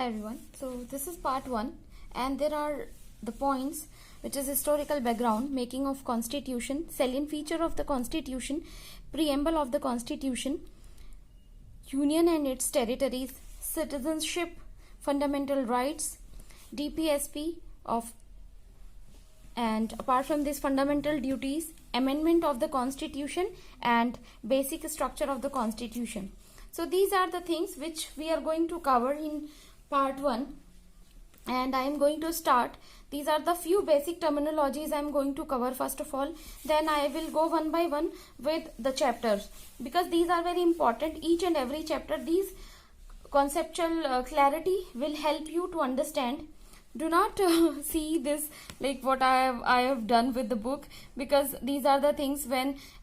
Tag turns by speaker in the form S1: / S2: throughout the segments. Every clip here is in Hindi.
S1: Hi everyone. So this is part 1 and there are the points which is historical background, making of constitution, salient feature of the constitution, preamble of the constitution, union and its territories, citizenship, fundamental rights, DPSP of, and apart from this fundamental duties, amendment of the constitution and basic structure of the constitution. So these are the things which we are going to cover in part 1 and I am going to start. These are the few basic terminologies I am going to cover first of all. Then I will go one by one with the chapters because these are very important. Each and every chapter, these conceptual clarity will help you to understand. Do not see this like what I have done with the book, because these are the things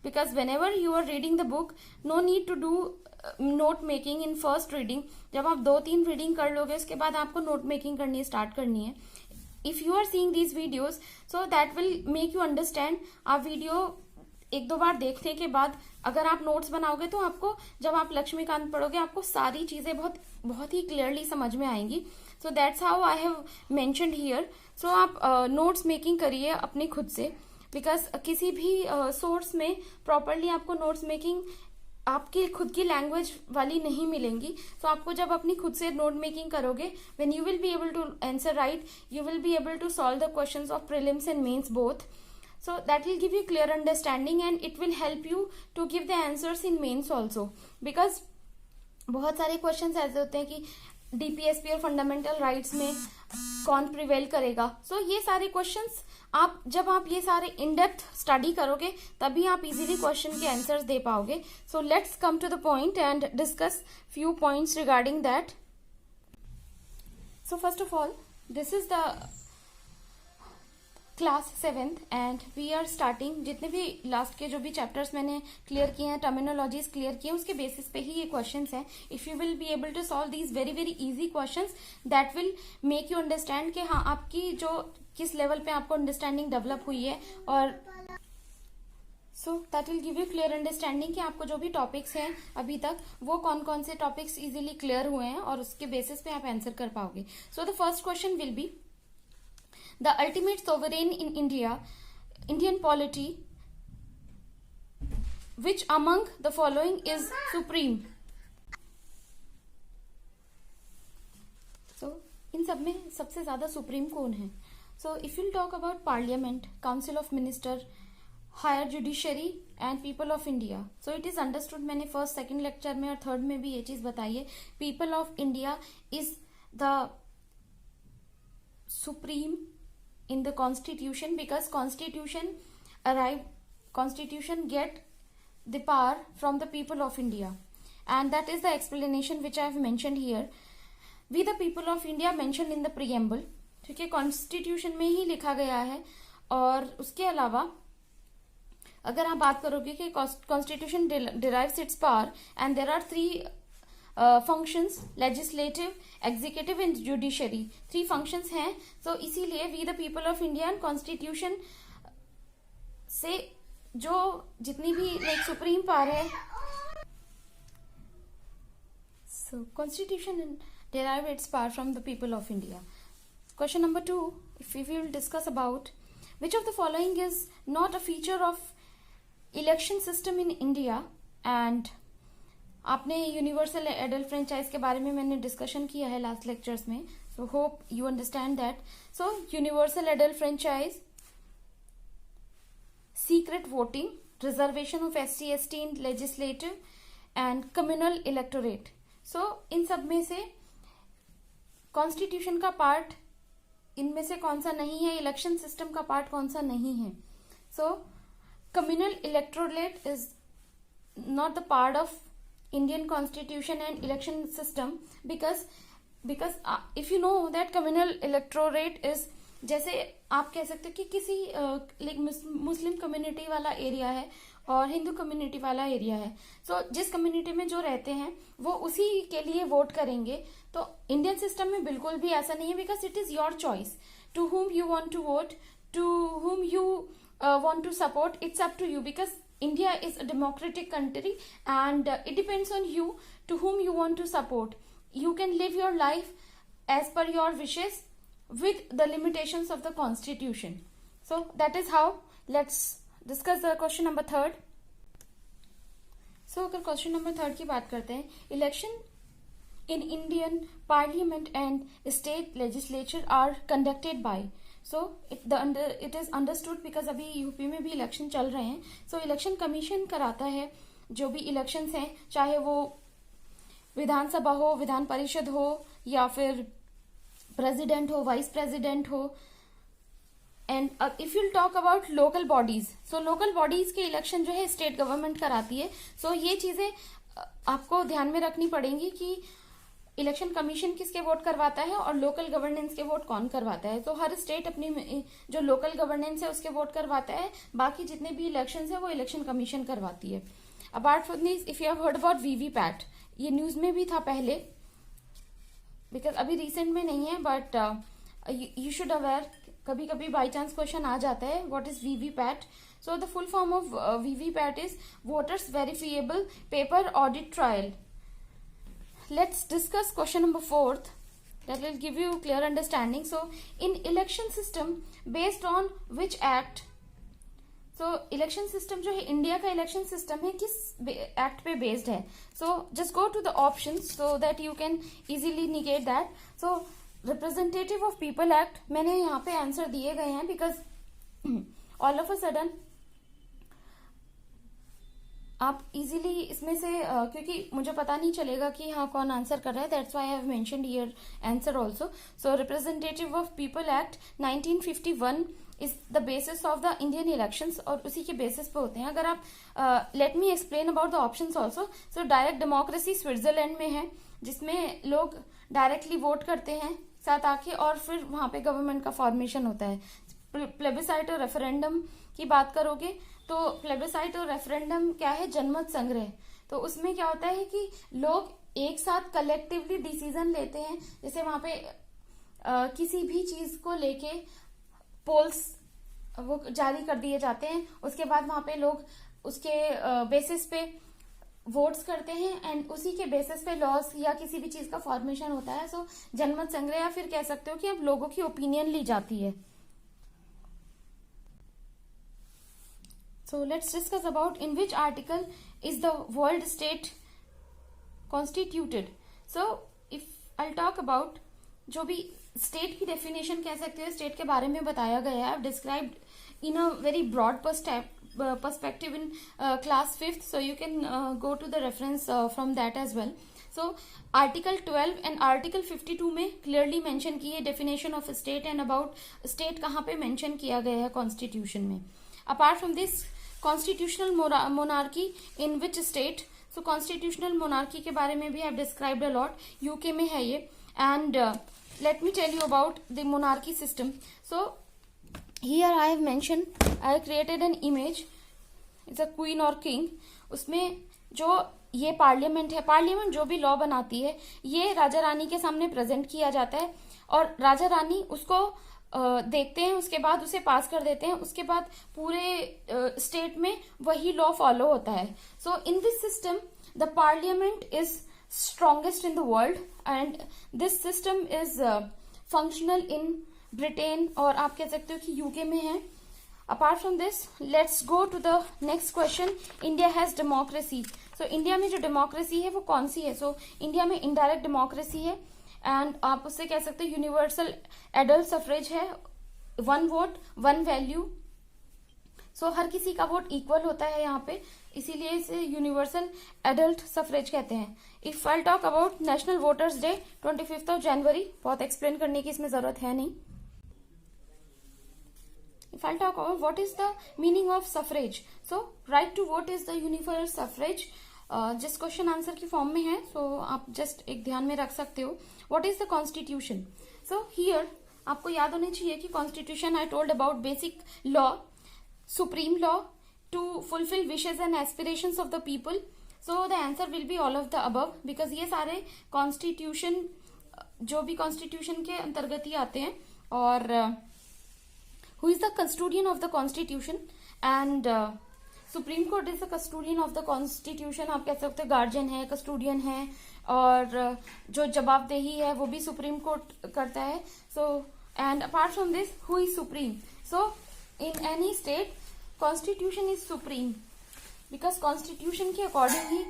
S1: because whenever you are reading the book, no need to do note making in first reading. जब आप 2-3 रीडिंग कर लोगे उसके बाद आपको नोट मेकिंग करनी स्टार्ट करनी है. If you are seeing these videos so that will make you understand. आप वीडियो 1-2 बार देखने के बाद अगर आप नोट्स बनाओगे तो आपको जब आप लक्ष्मीकांत पढ़ोगे आपको सारी चीजें बहुत ही क्लियरली समझ में आएंगी. So that's how I have mentioned here. So आप नोट्स मेकिंग करिए अपने खुद से, बिकॉज किसी भी सोर्स में प्रॉपरली आपको नोट्स मेकिंग आपकी खुद की लैंग्वेज वाली नहीं मिलेंगी. तो आपको जब अपनी खुद से नोट मेकिंग करोगे, when you will be able to answer right, you will be able to solve the questions of prelims and mains both. So that will give you clear understanding and it will help you to give the answers in mains also. Because बहुत सारे क्वेश्चंस ऐसे होते हैं कि डीपीएसपी और फंडामेंटल राइट्स में कौन प्रिवेल करेगा. सो ये सारे क्वेश्चंस जब आप ये सारे इन डेप्थ स्टडी करोगे तभी आप इजीली क्वेश्चन के आंसर्स दे पाओगे. So let's come to the point and discuss few points regarding that. So first of all, this is the class 7th and we are starting. जितने भी लास्ट के जो भी चैप्टर्स मैंने क्लियर किए हैं, टर्मिनोलॉजीज क्लियर किए हैं, उसके बेसिस पे ही ये क्वेश्चंस हैं. If you will be able to solve these very very easy questions, that will make you understand कि हाँ आपकी जो किस लेवल पे आपको अंडरस्टैंडिंग डेवलप हुई है. और सो that will give you clear understanding कि आपको जो भी टॉपिक्स हैं अभी तक वो कौन कौन से टॉपिक्स इजीली क्लियर हुए हैं और उसके बेसिस पे आप आंसर कर पाओगे. So the first question will be the ultimate sovereign in Indian polity, which among the following is supreme? So इन सब में सबसे ज्यादा सुप्रीम कौन है? So if you talk about Parliament, Council of Minister, Higher Judiciary and People of India, so it is understood. मैंने फर्स्ट सेकंड लेक्चर में और थर्ड में भी ये चीज बताई है. People of India is the supreme in the constitution because constitution get the power from the people of India, and that is the explanation which I have mentioned here. We the people of India mentioned in the preamble, ठीक है, कॉन्स्टिट्यूशन में ही लिखा गया है. और उसके अलावा अगर आप बात करोगे कि constitution derives its power and there are 3 functions, legislative, executive and judiciary. 3 functions हैं. So इसीलिए we the people of India and constitution से जो जितनी भी like supreme power है, so constitution derive its power from the people of India. Question number 2, if we will discuss about which of the following is not a feature of election system in India. and आपने यूनिवर्सल एडल्ट फ्रेंचाइज के बारे में मैंने डिस्कशन किया है लास्ट लेक्चर्स में. So hope you understand that. So universal adult franchise, secret voting, reservation of SC/ST in legislative and communal electorate. So इन सब में से कॉन्स्टिट्यूशन का पार्ट इनमें से कौन सा नहीं है, इलेक्शन सिस्टम का पार्ट कौन सा नहीं है. So communal electorate is not the part of Indian constitution and election system because if you know that communal electorate is, जैसे आप कह सकते हो कि किसी मुस्लिम कम्युनिटी वाला एरिया है और हिंदू कम्युनिटी वाला एरिया है. सो जिस कम्युनिटी में जो रहते हैं वो उसी के लिए वोट करेंगे. तो इंडियन सिस्टम में बिल्कुल भी ऐसा नहीं है, because it is your choice to whom you want to vote, to whom you want to support. It's up to you because India is a democratic country and it depends on you to whom you want to support. You can live your life as per your wishes with the limitations of the constitution. So that is how. Let's discuss the question number 3rd. So अगर क्वेश्चन नंबर 3 की बात करते हैं, election in Indian Parliament and state legislature are conducted by. So it is understood because अभी यूपी में भी इलेक्शन चल रहे हैं. So इलेक्शन कमीशन कराता है जो भी इलेक्शंस हैं, चाहे वो विधानसभा हो, विधान परिषद हो, या फिर प्रेसिडेंट हो, वाइस प्रेसिडेंट हो. And if you talk about local bodies, so local bodies के इलेक्शन जो है स्टेट गवर्नमेंट कराती है. सो ये चीजें आपको ध्यान में रखनी पड़ेंगी कि इलेक्शन कमीशन किसके वोट करवाता है और लोकल गवर्नेंस के वोट कौन करवाता है. तो हर स्टेट अपनी जो लोकल गवर्नेंस है उसके वोट करवाता है, बाकी जितने भी इलेक्शन है वो इलेक्शन कमीशन करवाती है. Apart from this, if you have heard about VVPAT, ये न्यूज में भी था पहले, बिकॉज अभी रिसेंट में नहीं है, बट यू शुड अवेयर, कभी कभी बाई चांस क्वेश्चन आ जाता है, what is VVPAT. So the full form of VVPAT is voters verifiable paper audit trial. Let's discuss question number 4th. That will give you clear understanding. So, in election system, based on which act? So, election system जो है, इंडिया का election system है, किस act पे based है? So, just go to the options so that you can easily negate that. So, representative of people act, मैंने यहाँ पे आंसर दिए गए हैं because all of a sudden आप इजीली इसमें से क्योंकि मुझे पता नहीं चलेगा कि हाँ कौन आंसर कर रहा है, that's why I have mentioned here answer also. So representative of people act 1951 is the basis of the Indian elections, और उसी के बेसिस पे होते हैं. अगर आप let me explain about the options also. So direct democracy Switzerland में है, जिसमें लोग डायरेक्टली वोट करते हैं साथ आके, और फिर वहां पे गवर्नमेंट का फॉर्मेशन होता है. प्लेबिसाइट और रेफरेंडम की बात करोगे तो प्लेबिसाइट और रेफरेंडम क्या है, जनमत संग्रह. तो उसमें क्या होता है कि लोग एक साथ कलेक्टिवली डिसीजन लेते हैं. जैसे वहां पे किसी भी चीज को लेके पोल्स वो जारी कर दिए जाते हैं, उसके बाद वहां पे लोग उसके बेसिस पे वोट्स करते हैं, एंड उसी के बेसिस पे लॉस या किसी भी चीज का फॉर्मेशन होता है. सो जनमत संग्रह, या फिर कह सकते हो कि अब लोगों की ओपिनियन ली जाती है. So let's discuss about in which article is the world state constituted. So if I'll talk about जो भी state की definition कह सकते हो, state के बारे में बताया गया है. I've described in a very broad perspective in class 5th, so you can go to the reference from that as well. So article 12 and article 52 में clearly mention की है definition of state and about state कहाँ पे mention किया गया है constitution में. Apart from this, constitutional monarchy in which state. So constitutional monarchy के बारे में भी I described a lot, UK में है ये. And let me tell you about the monarchy system. So here I have mention, I have created an image, it's a queen और किंग. उसमें जो ये पार्लियामेंट है, पार्लियामेंट जो भी लॉ बनाती है, ये राजा रानी के सामने प्रेजेंट किया जाता है, और राजा रानी उसको देखते हैं, उसके बाद उसे पास कर देते हैं. उसके बाद पूरे स्टेट में वही लॉ फॉलो होता है. So in this system the parliament is strongest in the world, and this system is functional in Britain, और आप कह सकते हो कि यूके में है. Apart from this, let's go to the next question. India has democracy. So India में जो डेमोक्रेसी है वो कौन सी है? सो इंडिया में इनडायरेक्ट डेमोक्रेसी है, एंड आप उससे कह सकते हो यूनिवर्सल एडल्ट सफरेज है, 1 वोट 1 वैल्यू. सो हर किसी का वोट इक्वल होता है यहाँ पे, इसीलिए इसे यूनिवर्सल एडल्ट सफरेज कहते हैं. If I talk about national voters day 25 जनवरी, बहुत एक्सप्लेन करने की इसमें जरूरत है नहीं. If I'll talk about what is the meaning of suffrage, so right to vote is the universal suffrage. जिस क्वेश्चन आंसर की फॉर्म में है, सो आप जस्ट एक ध्यान में रख सकते हो. What is the constitution? So here आपको याद होना चाहिए कि constitution I told about basic law, supreme law to fulfil wishes and aspirations of the people. So the answer will be all of the above, because ये सारे कॉन्स्टिट्यूशन जो भी कॉन्स्टिट्यूशन के अंतर्गत ही आते हैं. और who is the custodian of the constitution, and supreme court is the custodian of the constitution, आप कह सकते हो गार्जियन है, कस्टोडियन है, और जो जवाबदेही है वो भी सुप्रीम कोर्ट करता है. So and apart from this, who is supreme? So in any state constitution is supreme, because constitution के अकॉर्डिंग ही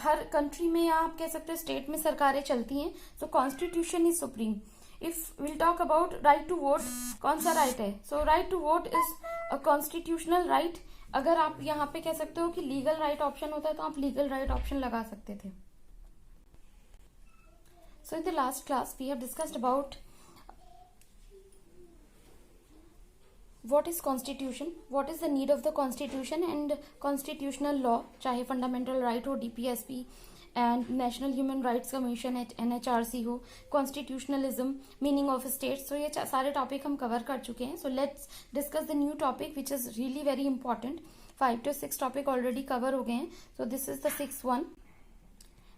S1: हर कंट्री में, या आप कह सकते हो स्टेट में, सरकारें चलती हैं. So constitution is supreme. If will talk about right to vote, कौन सा राइट है? So right to vote is a constitutional right. अगर आप यहाँ पे कह सकते हो कि लीगल राइट ऑप्शन होता है तो आप लीगल राइट ऑप्शन लगा सकते थे. So in the last class we have discussed about what is constitution, what is the need of the constitution and constitutional law, चाहे fundamental right हो, DPSP and National Human Rights Commission NHRC हो, constitutionalism, meaning of state. So ये सारे टॉपिक हम कवर कर चुके हैं. So let's discuss the new topic which is really very important. 5 to 6 topic already cover हो गए हैं. So this is the 6th one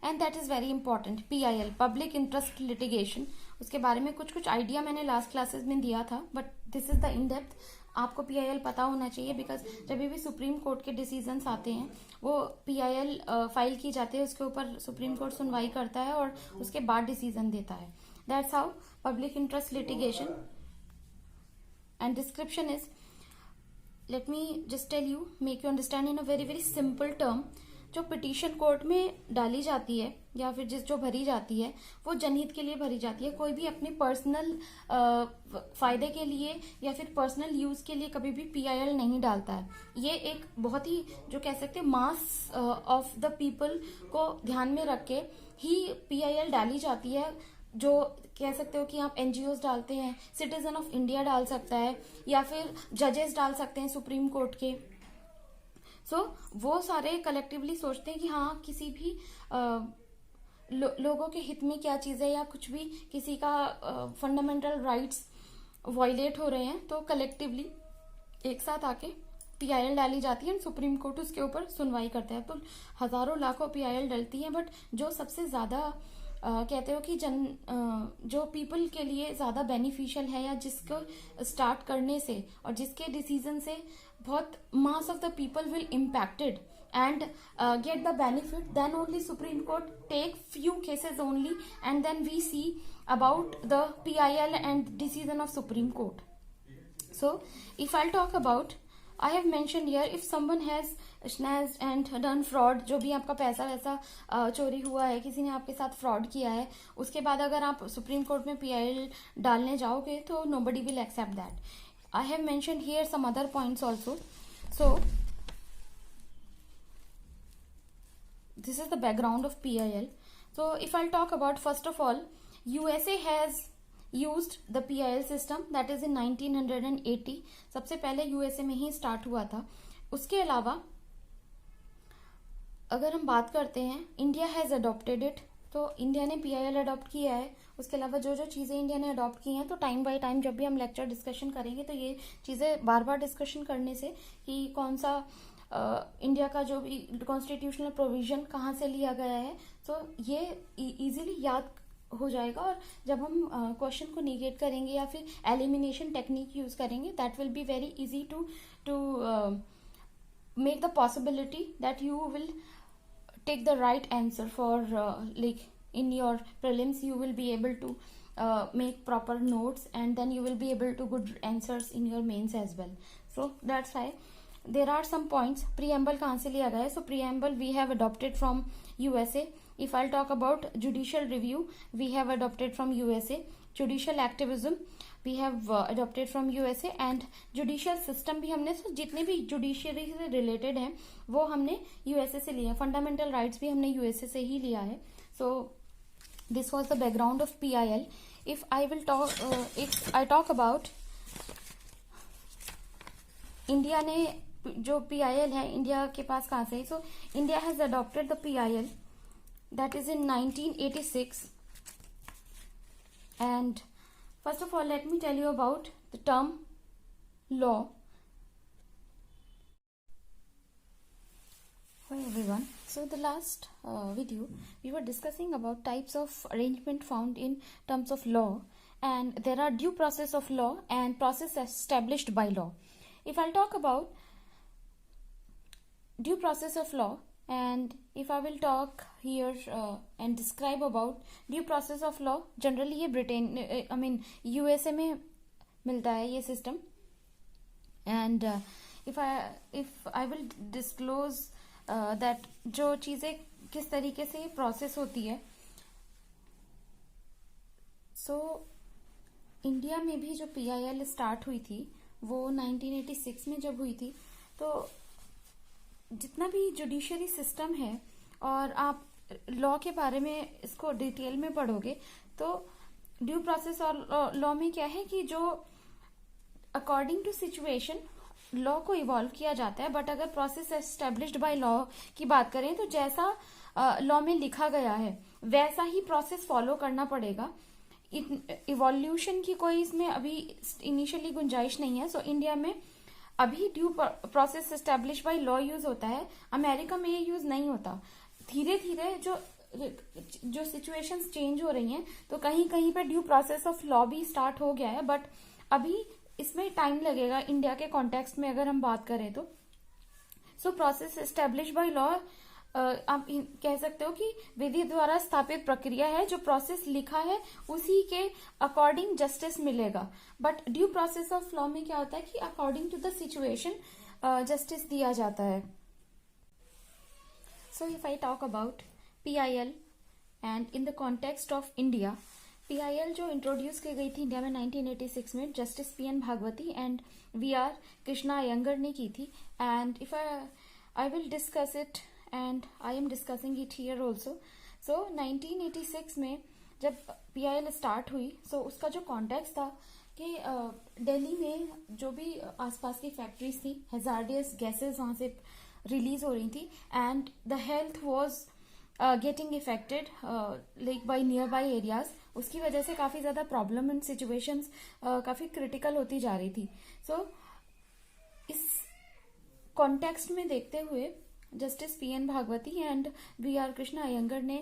S1: and that is very important. PIL, Public Interest Litigation, उसके बारे में कुछ आइडिया मैंने लास्ट क्लासेस में दिया था, but this is the in depth. आपको PIL पता होना चाहिए, बिकॉज जब भी सुप्रीम कोर्ट के डिसीजंस आते हैं वो PIL फाइल की जाती है, उसके ऊपर सुप्रीम कोर्ट सुनवाई करता है और उसके बाद डिसीजन देता है. That's how public interest litigation. And description is, let me just tell you, make you understand in a very very simple term. जो पिटीशन कोर्ट में डाली जाती है या फिर जो भरी जाती है वो जनहित के लिए भरी जाती है. कोई भी अपने पर्सनल फायदे के लिए या फिर पर्सनल यूज के लिए कभी भी PIL नहीं डालता है. ये एक बहुत ही, जो कह सकते हैं, मास ऑफ द पीपल को ध्यान में रख के ही PIL डाली जाती है. जो कह सकते हो कि आप NGOs डालते हैं, सिटीजन ऑफ इंडिया डाल सकता है, या फिर जजेस डाल सकते हैं सुप्रीम कोर्ट के. वो सारे कलेक्टिवली सोचते हैं कि हाँ, किसी भी लोगों के हित में क्या चीज है, या कुछ भी किसी का फंडामेंटल राइट्स वायलेट हो रहे हैं, तो कलेक्टिवली एक साथ आके PIL डाली जाती है. सुप्रीम कोर्ट उसके ऊपर सुनवाई करता है. तो हजारों लाखों PIL डलती हैं, बट जो सबसे ज्यादा कहते हो कि जो पीपल के लिए ज्यादा बेनिफिशियल है, या जिसको स्टार्ट करने से और जिसके डिसीजन से बहुत mass of the people will impacted and get the benefit, then only Supreme Court take few cases only, and then we see about the PIL and decision of Supreme Court. So if I'll talk about, I have mentioned here, if someone has snatched and done fraud, जो भी आपका पैसा वैसा चोरी हुआ है, किसी ने आपके साथ फ्रॉड किया है, उसके बाद अगर आप सुप्रीम कोर्ट में PIL डालने जाओगे तो nobody will accept that. I have mentioned here some other points also. So this is the background of PIL. So if I'll talk about, first of all, USA has used the PIL system, that is in 1980. सबसे पहले USA में ही स्टार्ट हुआ था. उसके अलावा अगर हम बात करते हैं, इंडिया हैज अडॉप्टेड इट, तो इंडिया ने PIL अडॉप्ट किया है. उसके अलावा जो जो चीज़ें इंडिया ने अडॉप्ट की हैं, तो टाइम बाय टाइम जब भी हम लेक्चर डिस्कशन करेंगे तो ये चीज़ें बार बार डिस्कशन करने से कि कौन सा इंडिया का जो भी कॉन्स्टिट्यूशनल प्रोविजन कहाँ से लिया गया है, तो ये इजीली याद हो जाएगा. और जब हम क्वेश्चन को निगेट करेंगे या फिर एलिमिनेशन टेक्निक यूज करेंगे, that will be very easy to make the possibility that you will take the right answer for like in your prelims you will be able to make proper notes, and then you will be able to good answers in your mains as well. So that's why there are some points. Preamble कहाँ से लिया गया है? So preamble we have adopted from USA. If I'll talk about judicial review, we have adopted from USA. Judicial activism we have adopted from USA, and judicial system भी हमने, जितने भी जुडिशियरी से रिलेटेड हैं वो हमने USA से लिया. फंडामेंटल राइट्स भी हमने USA से ही लिया है. So this was the background of PIL. If I talk about India ने जो PIL है, इंडिया के पास कहाँ से? So India has adopted the PIL, that is in 1986. And first of all, let me tell you about the term law. Hi everyone. So the last video we were discussing about types of arrangement found in terms of law, and there are due process of law and process established by law. If I'll talk about due process of law. And if I will talk here and describe about due process of law, generally ये ब्रिटेन USA में मिलता है ये system. And if I will disclose that जो चीज़ें किस तरीके से प्रोसेस होती है. सो इंडिया में भी जो PIL स्टार्ट हुई थी वो 1986 में जब हुई थी. तो जितना भी जुडिशरी सिस्टम है, और आप लॉ के बारे में इसको डिटेल में पढ़ोगे, तो ड्यू प्रोसेस और लॉ में क्या है कि जो अकॉर्डिंग टू सिचुएशन लॉ को इवॉल्व किया जाता है. बट अगर प्रोसेस एस्टेब्लिश्ड बाय लॉ की बात करें तो जैसा लॉ में लिखा गया है वैसा ही प्रोसेस फॉलो करना पड़ेगा. इवोल्यूशन की कोई इसमें अभी इनिशियली गुंजाइश नहीं है. सो इंडिया में अभी due process establish by law use होता है. अमेरिका में ये यूज नहीं होता. धीरे धीरे जो सिचुएशंस चेंज हो रही हैं, तो कहीं कहीं पे ड्यू प्रोसेस ऑफ लॉ भी स्टार्ट हो गया है. बट अभी इसमें टाइम लगेगा इंडिया के कॉन्टेक्स्ट में अगर हम बात करें तो. So process establish by law आप कह सकते हो कि विधि द्वारा स्थापित प्रक्रिया है. जो प्रोसेस लिखा है उसी के अकॉर्डिंग जस्टिस मिलेगा. But due process of law में क्या होता है कि according to the situation justice दिया जाता है. So if I talk about PIL and in the context of India, PIL जो इंट्रोड्यूस की गई थी इंडिया में 1986 में justice PN Bhagwati and VR Krishna Iyengar ने की थी. And if I will discuss it and I am discussing it here also. So 1986 में जब PIL स्टार्ट हुई, so उसका जो कॉन्टेक्स्ट था कि दिल्ली में जो भी आसपास की फैक्ट्रीज थी, हैजार्डियस गैसेस वहां से रिलीज हो रही थी and the health was getting affected like by nearby areas. उसकी वजह से काफी ज्यादा प्रॉब्लम एंड सिचुएशंस काफी क्रिटिकल होती जा रही थी. सो इस कॉन्टेक्स्ट में देखते हुए justice PN Bhagwati and VR Krishna Iyengar ने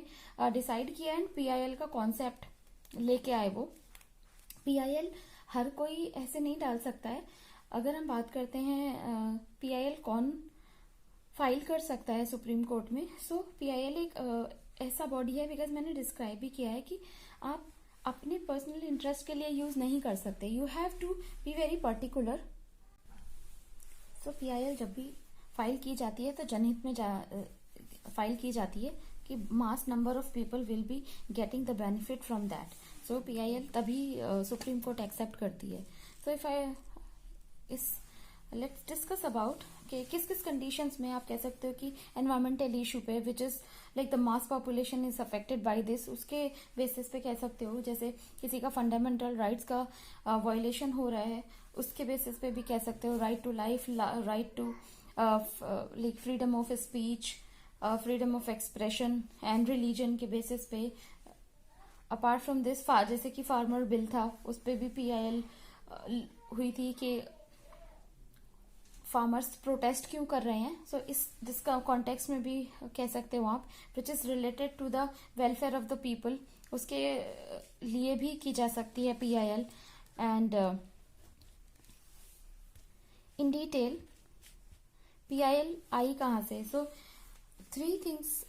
S1: डिसाइड किया एंड PIL का कॉन्सेप्ट लेके आए. वो PIL हर कोई ऐसे नहीं डाल सकता है. अगर हम बात करते हैं PIL कौन फाइल कर सकता है सुप्रीम कोर्ट में, सो PIL एक ऐसा बॉडी है, बिकॉज मैंने डिस्क्राइब भी किया है कि आप अपने पर्सनल इंटरेस्ट के लिए यूज नहीं कर सकते. You have to be very particular. So PIL जब भी फाइल की जाती है तो जनहित में फाइल की जाती है कि mass number of people will be getting the benefit from that. So PIL तभी सुप्रीम कोर्ट एक्सेप्ट करती है. So if let's discuss about कि किस किस कंडीशंस में आप कह सकते हो कि एनवायरमेंटल इशू पे which is like the mass population is affected by this, उसके बेसिस पे कह सकते हो. जैसे किसी का फंडामेंटल राइट्स का वायलेशन हो रहा है, उसके बेसिस पे भी कह सकते हो. Right to life, right to like freedom of speech, freedom of expression and religion के बेसिस पे. अपार्ट फ्रॉम दिस जैसे कि फार्मर बिल था, उस पे भी PIL हुई थी कि फार्मर्स प्रोटेस्ट क्यों कर रहे हैं. सो जिसका कॉन्टेक्स्ट में भी कह सकते हो आप, which is related to the welfare of the people, उसके लिए भी की जा सकती है PIL. And in detail PIL आई कहाँ से. सो 3 थिंग्स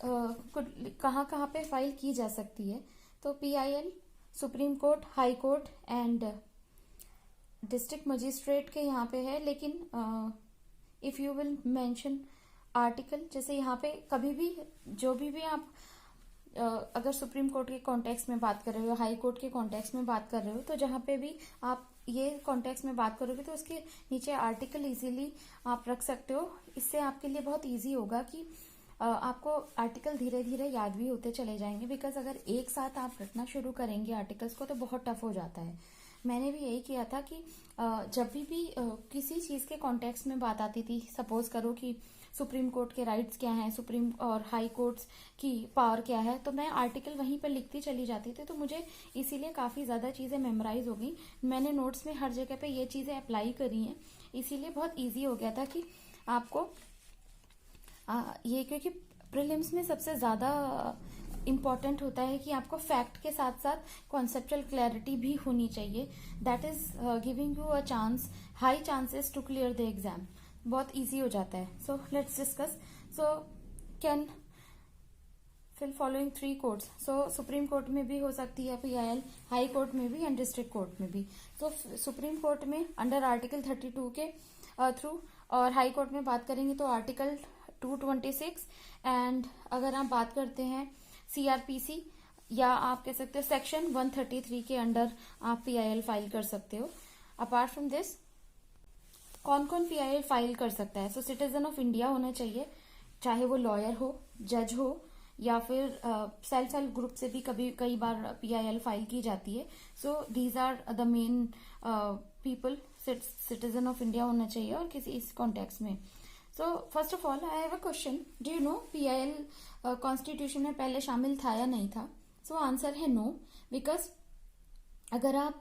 S1: कहाँ पे फाइल की जा सकती है. तो PIL supreme court, high court and district magistrate के यहाँ पे है. लेकिन if you will mention article, जैसे यहाँ पे कभी भी जो भी आप अगर सुप्रीम कोर्ट के कॉन्टेक्स्ट में बात कर रहे हो, हाई कोर्ट के कॉन्टेक्स्ट में बात कर रहे हो, तो जहाँ पे भी आप ये कॉन्टेक्स्ट में बात करोगे तो उसके नीचे आर्टिकल इजीली आप रख सकते हो. इससे आपके लिए बहुत इजी होगा कि आपको आर्टिकल धीरे धीरे याद भी होते चले जाएंगे. बिकॉज अगर एक साथ आप रखना शुरू करेंगे आर्टिकल्स को तो बहुत टफ हो जाता है. मैंने भी यही किया था कि जब भी किसी चीज के कॉन्टेक्स्ट में बात आती थी, सपोज करो कि सुप्रीम कोर्ट के राइट्स क्या हैं, सुप्रीम और हाई कोर्ट्स की पावर क्या है, तो मैं आर्टिकल वहीं पर लिखती चली जाती थी. तो मुझे इसीलिए काफी ज्यादा चीजें मेमोराइज हो गई. मैंने नोट्स में हर जगह पे ये चीजें अप्लाई करी हैं, इसीलिए बहुत इजी हो गया था कि आपको ये, क्योंकि प्रीलिम्स में सबसे ज्यादा इम्पॉर्टेंट होता है कि आपको फैक्ट के साथ साथ कॉन्सेप्चुअल क्लैरिटी भी होनी चाहिए. That is giving you a chance, high chances to clear the exam. बहुत इजी हो जाता है. So let's discuss. So can fill following 3 courts. So supreme court में भी हो सकती है PIL, हाई कोर्ट में भी एंड डिस्ट्रिक्ट कोर्ट में भी. सो सुप्रीम कोर्ट में अंडर आर्टिकल 32 के थ्रू, और हाई कोर्ट में बात करेंगे तो आर्टिकल 226, एंड अगर आप बात करते हैं CRPC या आप कह सकते हो सेक्शन 133 के अंडर आप PIL फाइल कर सकते हो. अपार्ट फ्रॉम दिस कौन कौन PIL फाइल कर सकता है? सो सिटीजन ऑफ इंडिया होना चाहिए, चाहे वो लॉयर हो, जज हो, या फिर सेल्फ हेल्प ग्रुप से भी कई बार PIL फाइल की जाती है. So these are the main people. Citizen of India होना चाहिए और किसी इस कॉन्टेक्स्ट में. So first of all I have a question, do you know PIL constitution में पहले शामिल था या नहीं था? सो आंसर है नो, बिकॉज अगर आप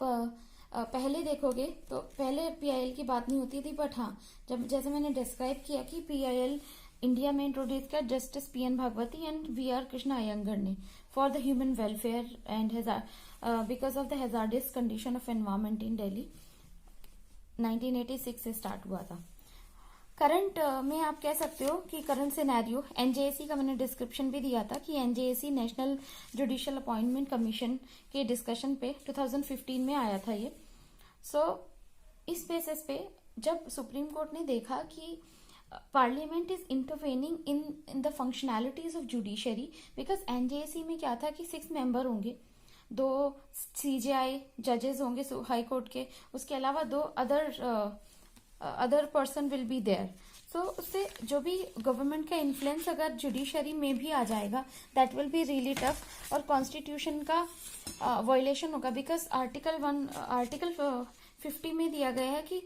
S1: पहले देखोगे तो पहले PIL की बात नहीं होती थी. बट हाँ, जब जैसे मैंने डिस्क्राइब किया कि PIL इंडिया में इंट्रोड्यूस किया justice PN Bhagwati and VR Krishna Iyengar ने for the human welfare and because of the hazardous condition of environment in Delhi. 1986 से स्टार्ट हुआ था. करंट में आप कह सकते हो कि करंट सिनेरियो NJAC का मैंने डिस्क्रिप्शन भी दिया था कि NJAC national judicial appointment commission के डिस्कशन पे 2015 में आया था ये. सो इस बेसिस पे जब सुप्रीम कोर्ट ने देखा कि parliament is intervening in the functionalities of judiciary, because NJAC में क्या था कि 6 मेंबर होंगे, 2 CJI जजेस होंगे हाई कोर्ट के, उसके अलावा 2 other person will be there. So उससे जो भी गवर्नमेंट का इन्फ्लुएंस अगर जुडिशरी में भी आ जाएगा, that will be really tough और कॉन्स्टिट्यूशन का वायलेशन होगा. बिकॉज आर्टिकल 50 में दिया गया है कि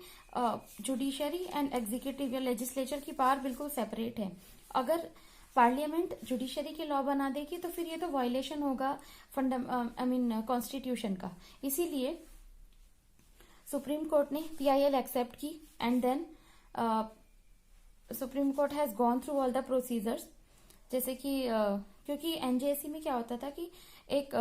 S1: जुडिशरी एंड एग्जीक्यूटिव या लेजिस्लेचर की पावर बिल्कुल सेपरेट है. अगर पार्लियामेंट जुडिशरी के लॉ बना देगी तो फिर ये तो वायलेशन होगा कॉन्स्टिट्यूशन का. इसीलिए सुप्रीम कोर्ट ने PIL एक्सेप्ट की and then supreme court has gone through all the procedures. जैसे कि क्योंकि NJAC में क्या होता था कि एक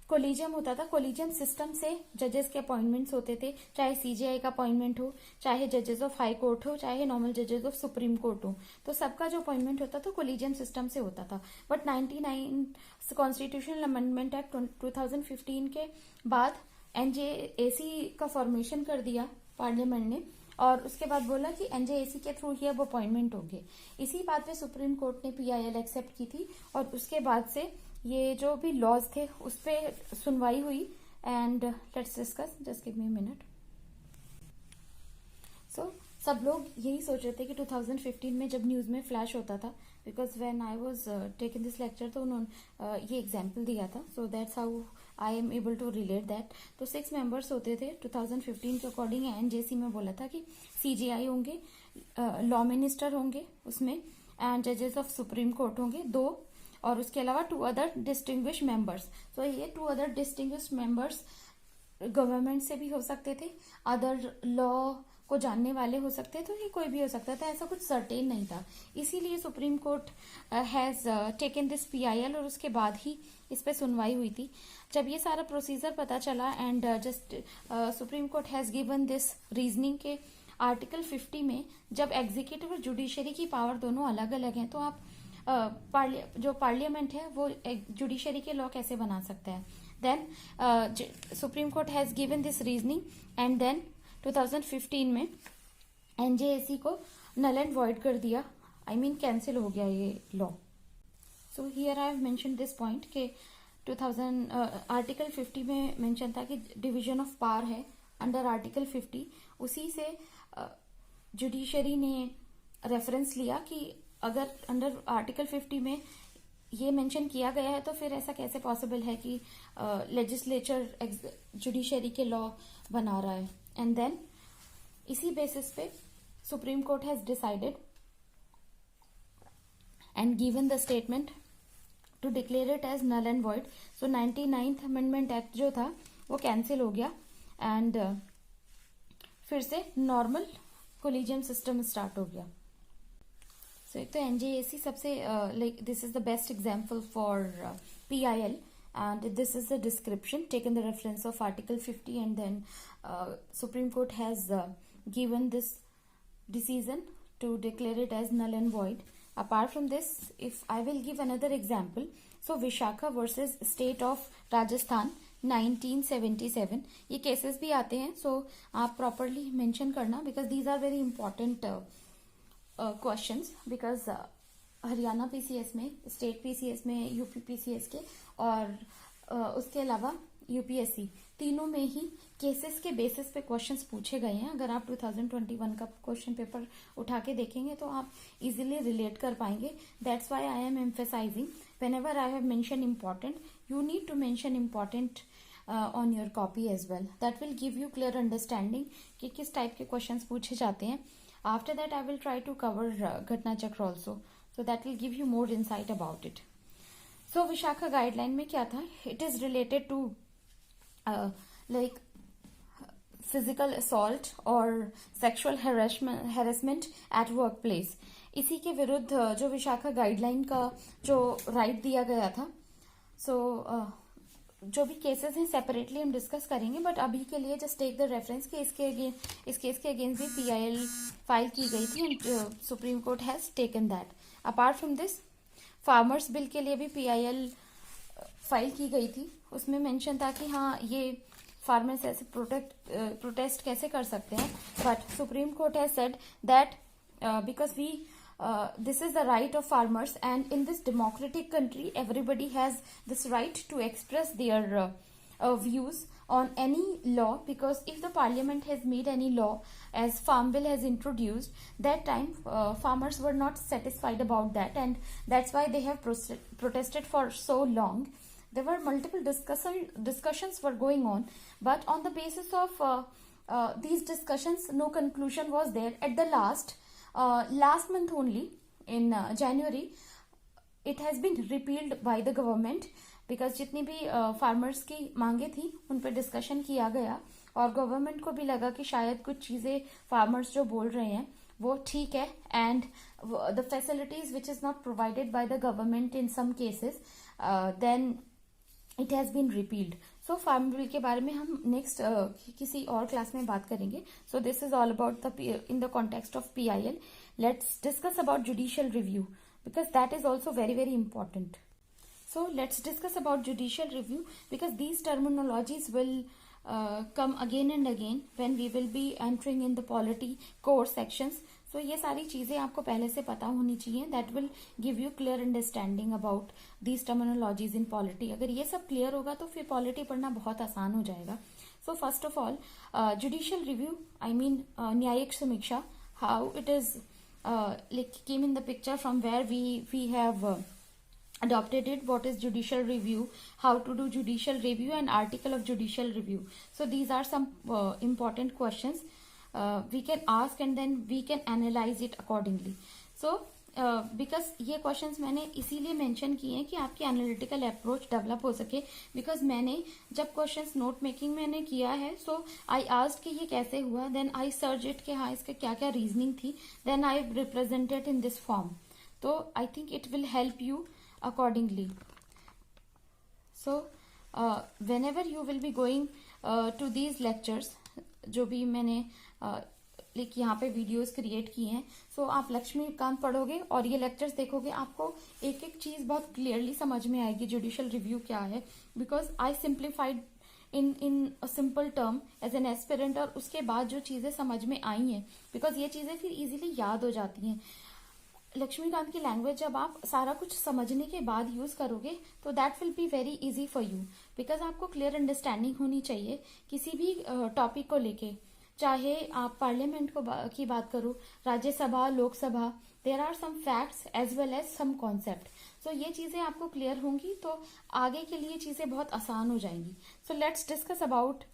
S1: कोलिजियम होता था, कोलिजियम सिस्टम से जजेस के अपॉइंटमेंट्स होते थे, चाहे CJI का अपॉइंटमेंट हो, चाहे जजेस ऑफ हाई कोर्ट हो, चाहे नॉर्मल जजेस ऑफ सुप्रीम कोर्ट हो. तो सबका जो अपॉइंटमेंट होता था कोलिजियम सिस्टम से होता था. बट 99 कॉन्स्टिट्यूशनल अमेंडमेंट एक्ट 2015 के बाद NJAC का फॉर्मेशन कर दिया पार्लियामेंट ने, और उसके बाद बोला कि NJAC के थ्रू ही अब अपॉइंटमेंट होंगे. इसी बात पे सुप्रीम कोर्ट ने PIL एक्सेप्ट की थी और उसके बाद से ये जो भी लॉज थे उस पर सुनवाई हुई. And let's discuss, just give me a minute. So सब लोग यही सोच रहे थे कि 2015 में जब न्यूज में फ्लैश होता था, because when I was taking this lecture तो उन्होंने ये एग्जांपल दिया था. So that's how I am able to relate that. तो 6 मेंबर्स होते थे 2015 के अकॉर्डिंग. NJAC में बोला था कि CJI होंगे, लॉ मिनिस्टर होंगे उसमें, एंड जजेस ऑफ सुप्रीम कोर्ट होंगे 2, और उसके अलावा 2 अदर डिस्टिंग्विश मेंबर्स. सो ये 2 अदर डिस्टिंग्विश मेंबर्स गवर्नमेंट से भी हो सकते थे, अदर लॉ को जानने वाले हो सकते थे, ये कोई भी हो सकता था, ऐसा कुछ सर्टेन नहीं था. इसीलिए supreme court has taken this PIL और उसके बाद ही इस पे सुनवाई हुई थी. जब ये सारा प्रोसीजर पता चला and just supreme court has given this reasoning के आर्टिकल 50 में जब एग्जीक्यूटिव और जुडिशरी की पावर दोनों अलग अलग हैं, तो आप जो पार्लियामेंट है वो जुडिशरी के लॉ कैसे बना सकता है. Then supreme court has given this reasoning and then 2015 में NJAC को नल एंड वॉइड कर दिया, कैंसिल हो गया ये law. So here I have mention this point के आर्टिकल 50 में मेंशन था कि डिवीजन ऑफ पावर है अंडर आर्टिकल 50. उसी से जुडिशरी ने रेफरेंस लिया कि अगर अंडर आर्टिकल 50 में ये मेंशन किया गया है तो फिर ऐसा कैसे पॉसिबल है कि लेजिस्लेचर जुडिशरी के लॉ बना रहा है. एंड देन इसी बेसिस पे supreme court has decided and given the statement to declare it as null and void. So 99th amendment act जो था वो कैंसिल हो गया एंड फिर से नॉर्मल कोलिजियम सिस्टम स्टार्ट हो गया. सो एक तो NJAC सबसे like this is the best example for PIL and this is the description taken the reference of article 50 and then Supreme Court has given this decision to declare it as null and void. Apart from this, if I will give another example, so Vishakha versus State of Rajasthan 1977, ये केसेस भी आते हैं. So आप प्रॉपरली मेंशन करना, because these are very important questions, because Haryana PCS में, स्टेट पीसीएस में, यूपी पीसीएस के और उसके अलावा यूपीएससी, तीनों में ही केसेस के बेसिस पे क्वेश्चंस पूछे गए हैं. अगर आप 2021 का क्वेश्चन पेपर उठा के देखेंगे तो आप इजीली रिलेट कर पाएंगे. That's why I am emphasizing whenever I have mentioned important, you need to mention important on your copy as well. That will give you clear understanding कि किस टाइप के क्वेश्चंस पूछे जाते हैं. After that I will try to cover घटना चक्र also, so that will give you more insight about it. So Vishakha guideline में क्या था? It is related to like physical assault or sexual harassment at workplace. इसी के विरुद्ध जो विशाखा गाइडलाइन का जो राइट दिया गया था, सो जो भी केसेस हैं सेपरेटली हम डिस्कस करेंगे, बट अभी के लिए जस्ट टेक द रेफरेंस कि इस केस के अगेंस्ट भी पीआईएल फाइल की गई थी and supreme court has taken that. Apart from this, farmers bill के लिए भी पीआईएल फाइल की गई थी. उसमें मेंशन था कि हाँ, ये फार्मर्स ऐसे प्रोटेस्ट कैसे कर सकते हैं, but supreme court has said that because this is the right of farmers, and in this democratic country everybody has this right to express their views on any law, because if the parliament has made any law as farm bill has introduced, that time farmers were not satisfied about that, and that's why they have protested for so long. There were multiple discussions were going on, but on the basis of these discussions no conclusion was there. At the last month only, in January, it has been repealed by the government, because जितनी भी फार्मर्स की मांगे थी उन पर डिस्कशन किया गया, और गवर्नमेंट को भी लगा कि शायद कुछ चीजें फार्मर्स जो बोल रहे हैं वो ठीक है, and the facilities which is not provided by the government in some cases, then it has been repealed. So farm bill के बारे में हम नेक्स्ट किसी और क्लास में बात करेंगे. So this is all about the in the context of PIL. Let's discuss about judicial review, because that is also very very important. So let's discuss about judicial review, because these terminologies will come again and again when we will be entering in the polity core sections. So ये सारी चीजें आपको पहले से पता होनी चाहिए. That will give you clear understanding about these terminologies in polity. अगर ये सब clear होगा तो फिर polity पढ़ना बहुत आसान हो जाएगा. So first of all, judicial review, I mean न्यायिक समीक्षा, how it is like came in the picture from where we have adopted it. What is judicial review, how to do judicial review, and article of judicial review. So these are some important questions we can ask, and then we can analyze it accordingly. So because ये questions मैंने इसीलिए mention किए हैं कि आपकी analytical approach develop हो सके. because मैंने जब questions note making मैंने किया है, so I asked कि ये कैसे हुआ, then I searched it कि हाँ इसका क्या क्या reasoning थी, then I represented in this form. So I think it will help you accordingly. So whenever you will be going to these lectures, जो भी मैंने लाइक यहाँ पे वीडियोस क्रिएट किए हैं, सो आप लक्ष्मीकांत पढ़ोगे और ये लेक्चर्स देखोगे, आपको एक एक चीज बहुत क्लियरली समझ में आएगी जुडिशियल रिव्यू क्या है. Because I simplified in a simple term as an aspirant, और उसके बाद जो चीजें समझ में आई हैं, बिकॉज ये चीजें फिर इजीली याद हो जाती हैं. लक्ष्मीकांत की लैंग्वेज जब आप सारा कुछ समझने के बाद यूज करोगे तो that will be very easy for you, because आपको क्लियर अंडरस्टैंडिंग होनी चाहिए किसी भी टॉपिक को लेके. चाहे आप पार्लियामेंट की बात करो, Rajya Sabha, Lok Sabha, there are some facts as well as some concept. So ये चीजें आपको क्लियर होंगी तो आगे के लिए चीजें बहुत आसान हो जाएंगी. सो let's discuss about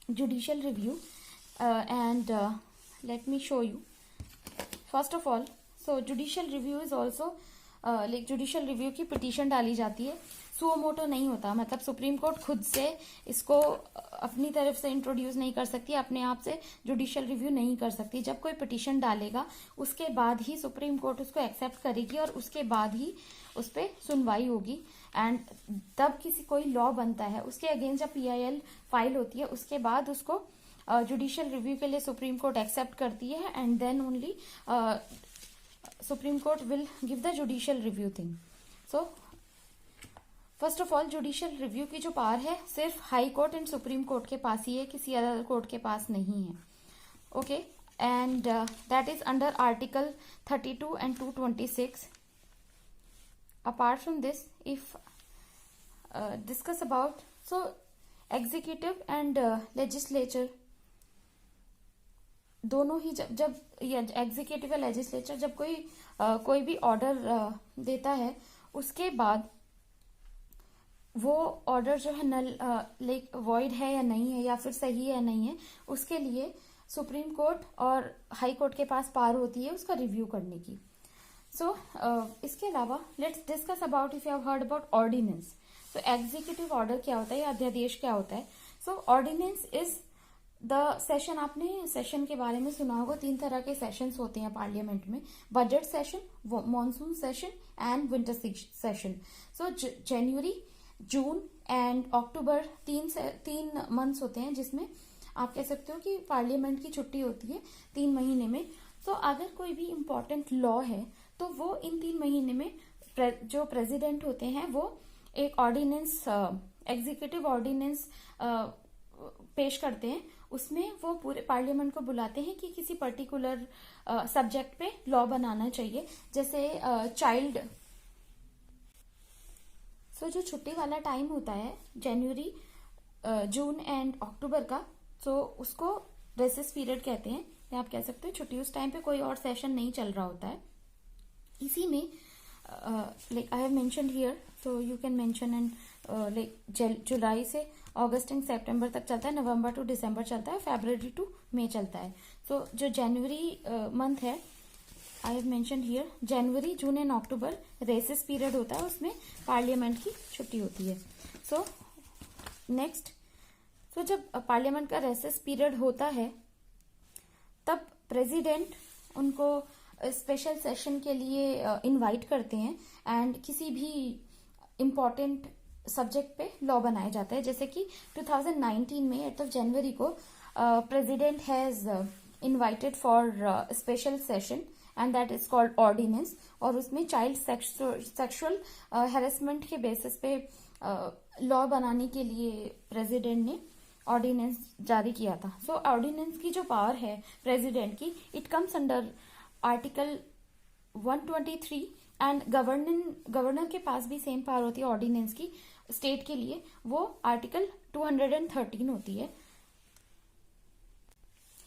S1: judicial review and let me show you. First of all, so judicial review is also like judicial review की पिटीशन डाली जाती है. सुओ मोटो नहीं होता, मतलब सुप्रीम कोर्ट खुद से इसको अपनी तरफ से इंट्रोड्यूस नहीं कर सकती, अपने आप से जुडिशियल रिव्यू नहीं कर सकती. जब कोई पिटीशन डालेगा उसके बाद ही सुप्रीम कोर्ट उसको एक्सेप्ट करेगी और उसके बाद ही उस पर सुनवाई होगी. एंड तब किसी कोई लॉ बनता है उसके अगेंस्ट जब पीआईएल फाइल होती है, उसके बाद उसको जुडिशियल रिव्यू के लिए सुप्रीम कोर्ट एक्सेप्ट करती है, and then only Supreme Court will give the judicial review thing. So first of all judicial review की जो पावर है सिर्फ high court and supreme court के पास ही है, किसी अदर कोर्ट के पास नहीं है. Okay, and that is under article 32 and 226. Apart from this, if discuss about, so executive and legislature दोनों ही जब एग्जीक्यूटिव या लेजिस्लेचर जब कोई भी ऑर्डर देता है, उसके बाद वो ऑर्डर जो है नल लाइक वॉइड है या नहीं है, या फिर सही है या नहीं है, उसके लिए सुप्रीम कोर्ट और हाई कोर्ट के पास पावर होती है उसका रिव्यू करने की. सो इसके अलावा let's discuss about, if you have heard about ordinance. तो एग्जीक्यूटिव ऑर्डर क्या होता है या अध्यादेश क्या होता है? So ordinance is the session. आपने सेशन के बारे में सुना होगा, 3 तरह के सेशंस होते हैं पार्लियामेंट में: budget session, monsoon session and winter session. So January, June and October 3 months होते हैं जिसमें आप कह सकते हो कि पार्लियामेंट की छुट्टी होती है 3 महीने में. तो अगर कोई भी इम्पोर्टेंट लॉ है तो वो इन 3 महीने में जो प्रेसिडेंट होते हैं वो एक ऑर्डिनेंस, एग्जीक्यूटिव ऑर्डिनेंस पेश करते हैं. उसमें वो पूरे पार्लियामेंट को बुलाते हैं कि किसी पर्टिकुलर सब्जेक्ट पे लॉ बनाना चाहिए. जैसे चाइल्ड, सो जो छुट्टी वाला टाइम होता है जनवरी, जून एंड अक्टूबर का, सो उसको रेसेस पीरियड कहते हैं, या आप कह सकते हो छुट्टी. उस टाइम पे कोई और सेशन नहीं चल रहा होता है. इसी में like I have mentioned here, so you can mention, and like जुलाई से अगस्त एंड सितंबर तक चलता है, नवंबर टू दिसंबर चलता है, फरवरी टू मई चलता है. सो जो जनवरी मंथ है, I have mentioned here, January, June and October recess period होता है, उसमें पार्लियामेंट की छुट्टी होती है. सो नेक्स्ट, सो जब पार्लियामेंट का रेसेस पीरियड होता है तब प्रेसिडेंट उनको स्पेशल सेशन के लिए इनवाइट करते हैं एंड किसी भी इम्पोर्टेंट सब्जेक्ट पे लॉ बनाया जाता है. जैसे कि 2019 में 8 जनवरी को president has invited for special session and that is called ordinance. और उसमें चाइल्ड सेक्सुअल हैरेसमेंट के बेसिस पे लॉ बनाने के लिए प्रेसिडेंट ने ऑर्डिनेंस जारी किया था. सो ऑर्डिनेंस की जो पावर है प्रेसिडेंट की, it comes under article 123. And governor के पास भी सेम पावर होती है ऑर्डिनेंस की स्टेट के लिए, वो आर्टिकल 213 होती है.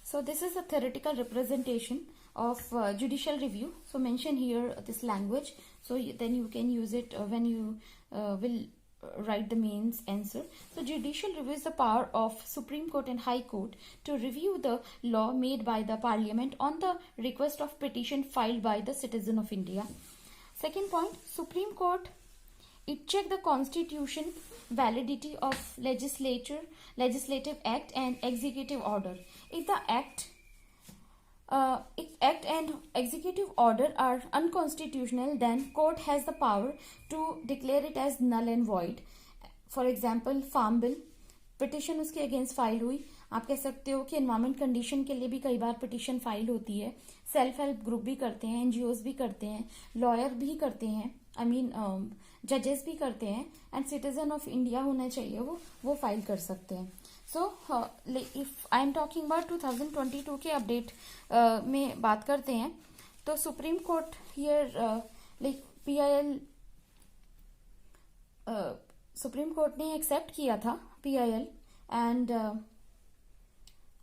S1: So this is a theoretical representation of judicial review. So mention here this language. So then you can use it when you will write the mains answer. So judicial review is the power of Supreme Court and High Court to review the law made by the Parliament on the request of petition filed by the citizen of India. Second point, Supreme Court, it check the constitution validity of legislative act and executive order. If the act and executive order are unconstitutional, then court has the power to declare it as null and void. For example, farm bill, petition उसके अगेंस्ट फाइल हुई. आप कह सकते हो कि एनवायरमेंट कंडीशन के लिए भी कई बार पिटिशन फाइल होती है. सेल्फ हेल्प ग्रुप भी करते हैं, एनजीओज भी करते हैं, लॉयर भी करते हैं, आई मीन जजेस भी करते हैं, एंड सिटीजन ऑफ इंडिया होना चाहिए वो फाइल कर सकते हैं. सो if I am talking about 2022 के अपडेट में बात करते हैं, तो supreme court here like PIL, supreme court ने एक्सेप्ट किया था PIL. एंड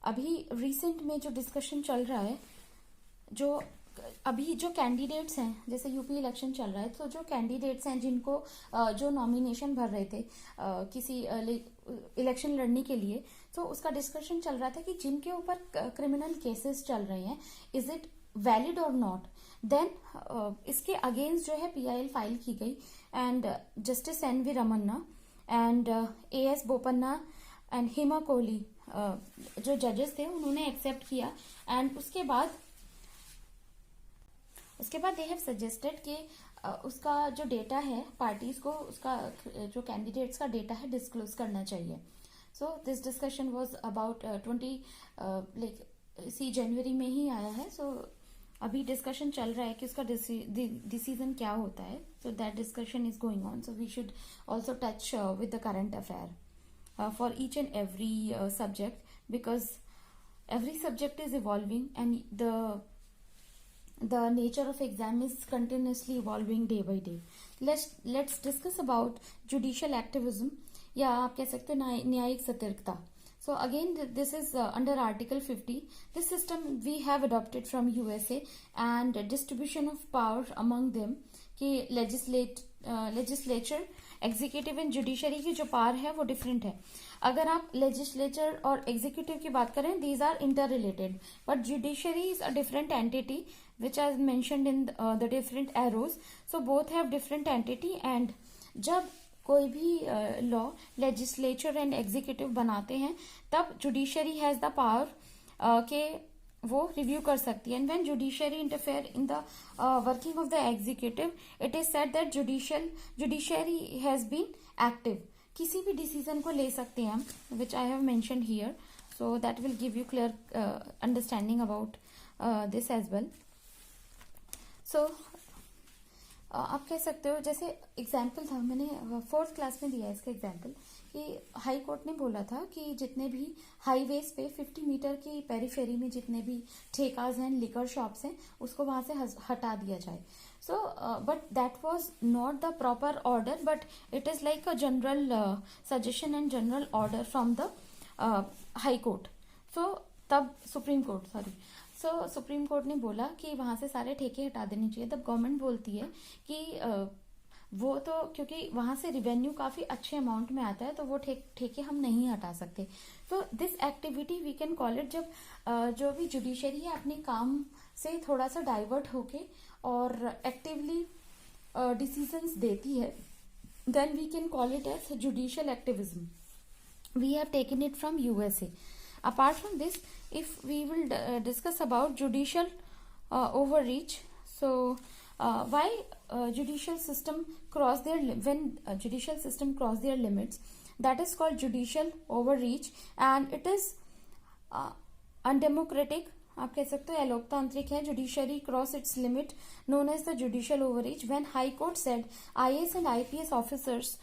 S1: अभी रिसेंट में जो डिस्कशन चल रहा है, जो अभी जो कैंडिडेट्स हैं, जैसे यूपी इलेक्शन चल रहा है, तो जो कैंडिडेट्स हैं जिनको जो नॉमिनेशन भर रहे थे किसी इलेक्शन लड़ने के लिए, तो उसका डिस्कशन चल रहा था कि जिनके ऊपर क्रिमिनल केसेस चल रहे हैं, इज इट वैलिड और नॉट. देन इसके अगेंस्ट जो है PIL फाइल की गई, and justice NV Ramana and AS Bopanna and Hema Kohli जो जजेस थे, उन्होंने एक्सेप्ट किया. एंड उसके बाद दे हैव सजेस्टेड कि उसका जो डेटा है पार्टीज को, उसका जो कैंडिडेट्स का डेटा है डिस्क्लोज करना चाहिए. So this discussion was about 20 like इसी जनवरी में ही आया है. सो अभी डिस्कशन चल रहा है कि उसका डिसीजन क्या होता है. So that discussion is going on. So we should also touch with the current affair for each and every subject, because every subject is evolving and the nature of exam is continuously evolving day by day. Let's discuss about judicial activism, या आप कह सकते हो न्यायिक सतर्कता. So again, this is under Article 50. This system we have adopted from USA, and distribution of power among them कि legislature, executive and judiciary की जो पावर है वो different है. अगर आप legislature और executive की बात करें, these are interrelated, but judiciary is a different entity which is mentioned in the different arrows. So both have different entity, and जब कोई भी लॉ लेजिस्लेचर एंड एग्जीक्यूटिव बनाते हैं तब जुडिशरी हैज द पावर के वो रिव्यू कर सकती है. And when judiciary interfere in the working of the executive, it is said that judiciary has been active. किसी भी डिसीजन को ले सकते हैं हम, which I have mentioned here, so that will give you clear understanding about this as well. So आप कह सकते हो, जैसे एग्जाम्पल था, मैंने 4th क्लास में दिया है इसका एग्जाम्पल, कि हाई कोर्ट ने बोला था कि जितने भी हाईवेज पे 50 मीटर की पेरीफेरी में जितने भी ठेकाज हैं, लिकर शॉप्स हैं, उसको वहां से हटा दिया जाए. So but that was not the proper order, but it is like a general suggestion and general order from the high court. So तब सुप्रीम कोर्ट ने बोला कि वहां से सारे ठेके हटा देने चाहिए. तब गवर्नमेंट बोलती है कि वो तो क्योंकि वहां से रिवेन्यू काफी अच्छे अमाउंट में आता है, तो वो ठेके हम नहीं हटा सकते. तो this activity we can call it, जब जो भी जुडिशरी है अपने काम से थोड़ा सा डाइवर्ट होके और एक्टिवली डिसीजंस देती है, then we can call it as judicial activism. We have taken it from USA. Apart from this, if we will discuss about judicial overreach, so why judicial system cross their when judicial system cross their limits, that is called judicial overreach, and it is undemocratic. आप कह सकते हो अलोकतांत्रिक है. Judiciary cross its limit, known as the judicial overreach, when high court said IAS and IPS officers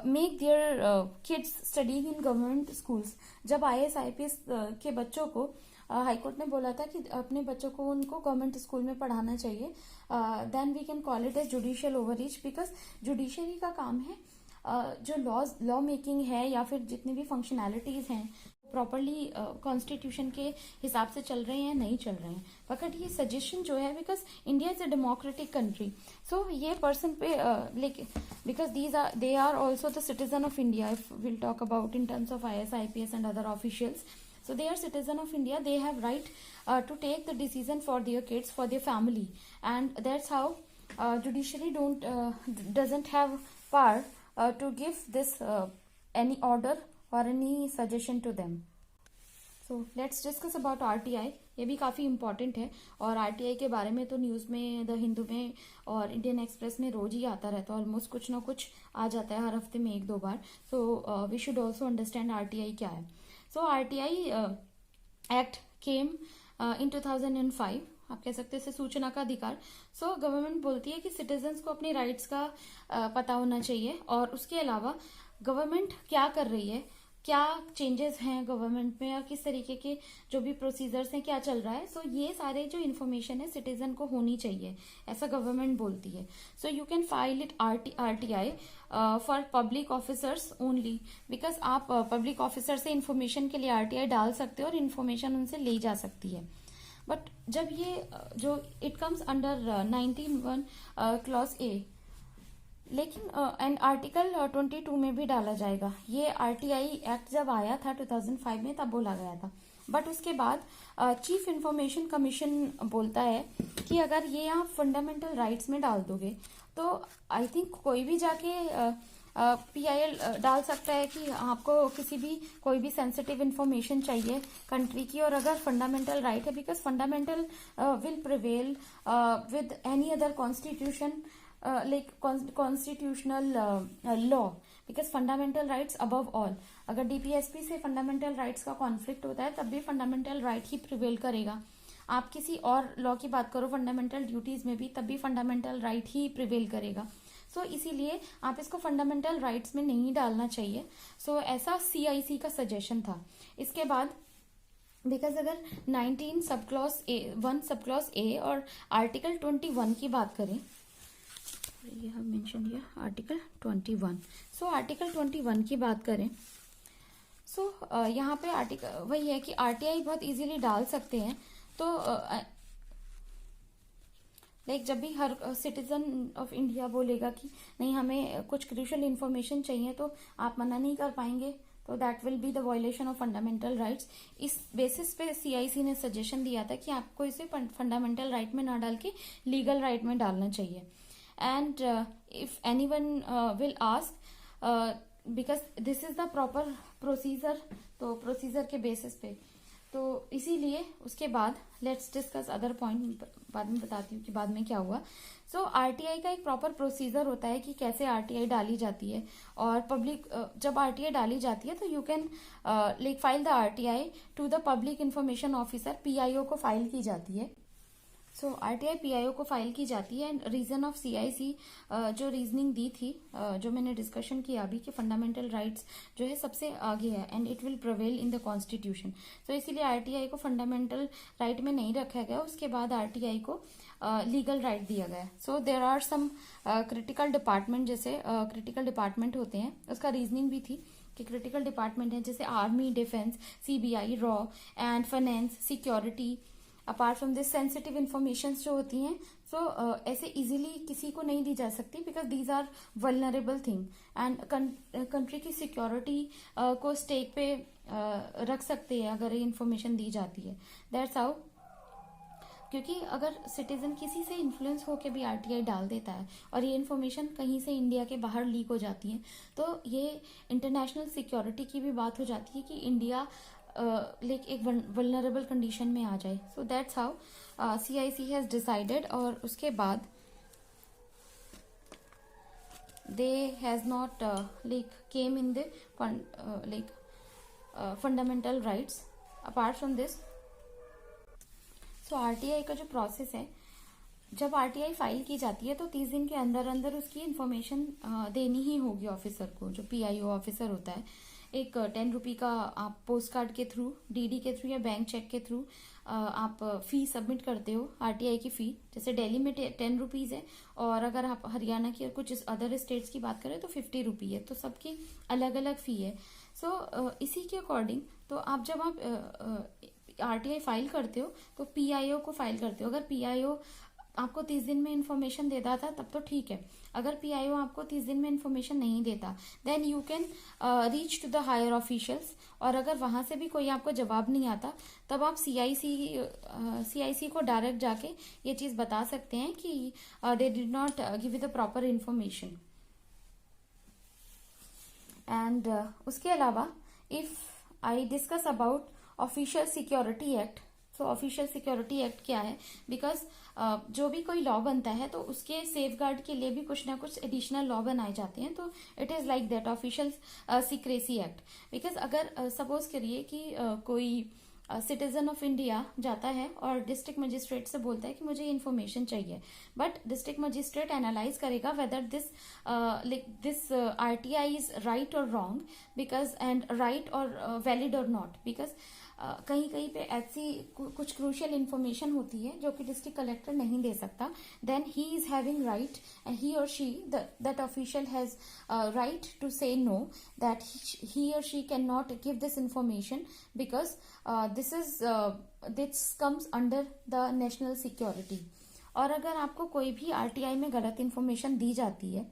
S1: make their kids studying in government schools. जब IAS IPS के बच्चों को हाईकोर्ट ने बोला था कि अपने बच्चों को उनको गवर्नमेंट स्कूल में पढ़ाना चाहिए, then we can call it as judicial overreach, because judiciary का काम है जो लॉ मेकिंग है या फिर जितनी भी फंक्शनैलिटीज हैं प्रॉपरली कॉन्स्टिट्यूशन के हिसाब से चल रहे हैं नहीं चल रहे हैं. बट ये सजेशन जो है, because India is a democratic country, so ये पर्सन पे because they are also the citizen of India, if we'll talk about in terms of IAS IPS and other officials. So they are citizen of India, they have right to take the decision for their kids, for their family, and that's how judiciary doesn't have power to give this any order or any suggestion to them. So let's discuss about RTI. ये भी काफ़ी इंपॉर्टेंट है, और RTI के बारे में तो न्यूज़ में, द हिंदू में और इंडियन एक्सप्रेस में रोज ही आता रहता है. ऑलमोस्ट कुछ ना कुछ आ जाता है हर हफ्ते में 1-2 बार. So we should also understand RTI क्या है. सो RTI एक्ट केम इन 2005. आप कह सकते हैं इसे सूचना का अधिकार. सो गवर्नमेंट बोलती है कि सिटीजन्स को अपने राइट्स का पता होना चाहिए, और उसके अलावा गवर्नमेंट क्या कर रही है, क्या चेंजेस हैं गवर्नमेंट में, और किस तरीके के जो भी प्रोसीजर्स हैं क्या चल रहा है. सो ये सारे जो इन्फॉर्मेशन है सिटीजन को होनी चाहिए, ऐसा गवर्नमेंट बोलती है. सो you can file it RTI for public officers only, because आप पब्लिक ऑफिसर से इन्फॉर्मेशन के लिए RTI डाल सकते हो और इन्फॉर्मेशन उनसे ली जा सकती है. बट जब ये जो it comes under 91 clause A, लेकिन एंड आर्टिकल 22 में भी डाला जाएगा. ये RTI एक्ट जब आया था 2005 में तब बोला गया था. बट उसके बाद चीफ इंफॉर्मेशन कमीशन बोलता है कि अगर ये आप फंडामेंटल राइट्स में डाल दोगे तो आई थिंक कोई भी जाके PIL डाल सकता है कि आपको किसी भी कोई भी सेंसिटिव इंफॉर्मेशन चाहिए कंट्री की, और अगर फंडामेंटल राइट है, because fundamental will prevail with any other constitution like constitutional law, because fundamental rights above all. अगर DPSP से fundamental rights का conflict होता है तब भी fundamental right ही prevail करेगा. आप किसी और लॉ की बात करो फंडामेंटल ड्यूटीज में भी, तब भी फंडामेंटल राइट ही प्रिवेल करेगा। सो इसीलिए आप इसको फंडामेंटल राइट्स में नहीं डालना चाहिए। सो ऐसा CIC का सजेशन था। इसके बाद बिकॉज अगर 19 sub clause A1 sub clause A और आर्टिकल 21 की बात करें, ये हम मेंशन किया आर्टिकल 21। सो आर्टिकल 21 की बात करें, सो यहाँ पे आर्टिकल वही है कि RTI बहुत इजीली डाल सकते हैं। तो लाइक जब भी हर सिटीजन ऑफ इंडिया बोलेगा कि नहीं हमें कुछ क्रूशियल इन्फॉर्मेशन चाहिए, तो आप मना नहीं कर पाएंगे, तो that will be the violation of fundamental rights. इस बेसिस पे CIC ने सजेशन दिया था कि आपको इसे फंडामेंटल राइट में ना डाल के लीगल राइट में डालना चाहिए। And if anyone will ask, because this is the proper procedure, तो प्रोसीजर के बेसिस पे, तो इसीलिए उसके बाद लेट्स डिस्कस अदर पॉइंट, बाद में बताती हूँ कि बाद में क्या हुआ। सो RTI का एक प्रॉपर प्रोसीजर होता है कि कैसे RTI डाली जाती है, और पब्लिक जब RTI डाली जाती है तो you can like file the RTI to the public information officer, PIO को फाइल की जाती है। सो RTI PIO को फाइल की जाती है। एंड रीजन ऑफ CIC जो रीजनिंग दी थी, जो मैंने डिस्कशन किया अभी, कि फंडामेंटल राइट्स जो है सबसे आगे है and it will prevail in the constitution. तो इसीलिए RTI को फंडामेंटल राइट में नहीं रखा गया, उसके बाद RTI को लीगल राइट दिया गया। So there are some critical department, जैसे क्रिटिकल डिपार्टमेंट होते हैं, उसका रीजनिंग भी थी कि क्रिटिकल डिपार्टमेंट है जैसे army, defence, CBI, raw and finance, security. Apart from this sensitive information जो होती हैं, सो ऐसे इजीली किसी को नहीं दी जा सकती, because these are vulnerable thing, and country की सिक्योरिटी को स्टेक पे रख सकते हैं अगर ये इन्फॉर्मेशन दी जाती है। दैट्स हाउ, क्योंकि अगर सिटीजन किसी से इन्फ्लुएंस होके भी RTI डाल देता है और ये इन्फॉर्मेशन कहीं से इंडिया के बाहर लीक हो जाती है, तो ये इंटरनेशनल सिक्योरिटी की भी बात हो जाती है कि इंडिया लाइक एक वल्नरेबल कंडीशन में आ जाए। सो that's how CIC has decided, और उसके बाद they has not like came in the like fundamental rights. Apart from this, so RTI का जो प्रोसेस है, जब RTI फाइल की जाती है तो 30 दिन के अंदर अंदर उसकी इन्फॉर्मेशन देनी ही होगी ऑफिसर को, जो PIO ऑफिसर होता है। एक 10 रुपी का आप पोस्ट कार्ड के थ्रू, DD के थ्रू या बैंक चेक के थ्रू आप फी सबमिट करते हो, RTI की फी। जैसे दिल्ली में 10 रुपीज है, और अगर आप हरियाणा की और कुछ अदर स्टेट्स की बात करें तो 50 रुपी है, तो सबकी अलग अलग फी है। सो इसी के अकॉर्डिंग, तो आप जब आप RTI फाइल करते हो तो PIO को फाइल करते हो। अगर PIO आपको 30 दिन में इन्फॉर्मेशन देता था तब तो ठीक है, अगर PIO आपको 30 दिन में इन्फॉर्मेशन नहीं देता, then you can reach to the higher officials, और अगर वहां से भी कोई आपको जवाब नहीं आता, तब आप CIC को डायरेक्ट जाके ये चीज बता सकते हैं कि they did not give you the proper information. And उसके अलावा if I discuss about official security act, so official security act क्या है, बिकॉज जो भी कोई लॉ बनता है तो उसके सेफ गार्ड के लिए भी कुछ ना कुछ एडिशनल लॉ बनाए जाते हैं, तो it is like that official secrecy act. Because अगर सपोज करिए कि कोई सिटीजन ऑफ इंडिया जाता है और डिस्ट्रिक्ट मजिस्ट्रेट से बोलता है कि मुझे इन्फॉर्मेशन चाहिए, बट डिस्ट्रिक्ट मजिस्ट्रेट एनालाइज करेगा whether this RTI is right और रॉन्ग, बिकॉज एंड राइट और वैलिड और नॉट, बिकॉज कहीं कहीं पे ऐसी कुछ क्रूशियल इन्फॉर्मेशन होती है जो कि डिस्ट्रिक्ट कलेक्टर नहीं दे सकता, then he is having right, and he or she, that official has right to say no, that he or she cannot give this information, because this comes under the national security. और अगर आपको कोई भी RTI में गलत इन्फॉर्मेशन दी जाती है,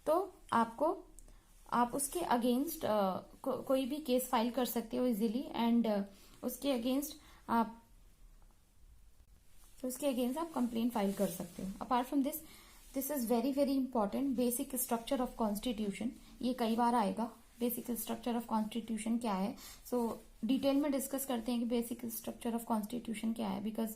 S1: तो आप उसके अगेंस्ट कोई भी केस फाइल कर सकते हो इजीली, एंड उसके अगेंस्ट आप कंप्लेंट फाइल कर सकते हो। Apart from this is very very important, basic structure of constitution. ये कई बार आएगा, बेसिक स्ट्रक्चर ऑफ कॉन्स्टिट्यूशन क्या है। सो डिटेल में डिस्कस करते हैं कि बेसिक स्ट्रक्चर ऑफ कॉन्स्टिट्यूशन क्या है, बिकॉज